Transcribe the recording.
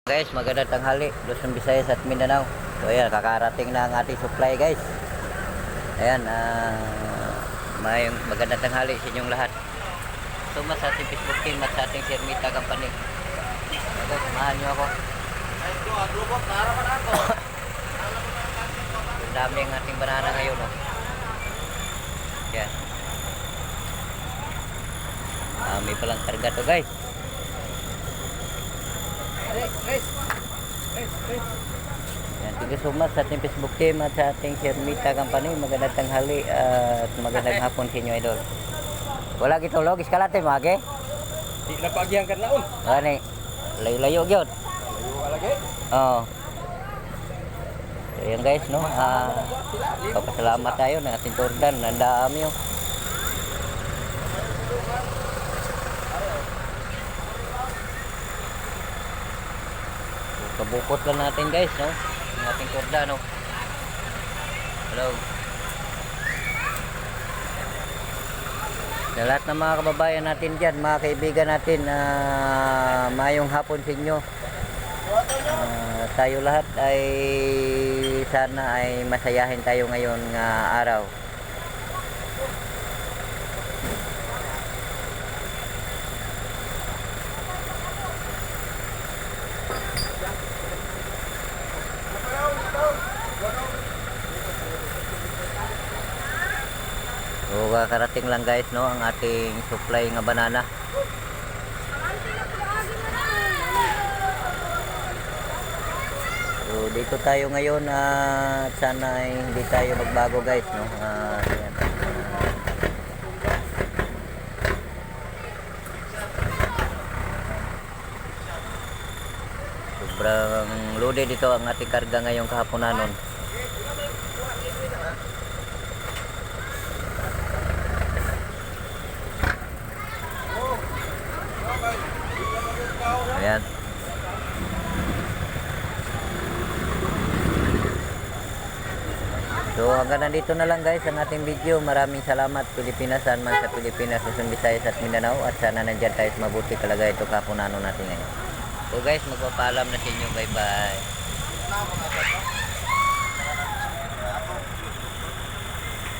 Guys, magandang tanghali, Luzon, Visayas at Mindanao. So ayan, kakarating na ang ating supply guys. Ayan, may magandang tanghali sa inyong lahat. Suma sa ating Facebook team at sa ating Sirmita Company. Guys, samahan nyo ako. Ang dami ang ating banana ngayon. Oh. Ayan. May palang karga to guys. Yan, tiga sumat sa ating Facebook team at sa ating Sirmita Company. Magandang tanghali at magandang hapon sa inyo, idol. Wala gitulog, iskalate mage. Di na pagihan kan laon. Gani, layo-layo gyud. Layo ka lagi. Oo. So, yan guys, no? Papasalamat tayo ng ating turdan. Nandami yung kabukot lang natin guys, no? Yung ating turda, no? Hello. Sa lahat ng mga kababayan natin dyan, mga kaibigan natin, mayong hapon sa inyo. Tayo lahat ay sana ay masayahin tayo ngayon nga araw. So kakarating lang guys, no, ang ating supply nga banana. So dito tayo ngayon at sana ay hindi tayo magbago guys, no. Ayan. Sobrang loaded dito ang ating karga ngayong kahaponanon. Ayan. So hanggang nandito na lang guys ang ating video. Maraming salamat Pilipinas, saan man sa Pilipinas, Luzon, Visayas at Mindanao. At sana nandyan tayo sa mabuti kalagay ito kapunano natin ngayon. So guys, magpapaalam na sa inyo. Bye bye.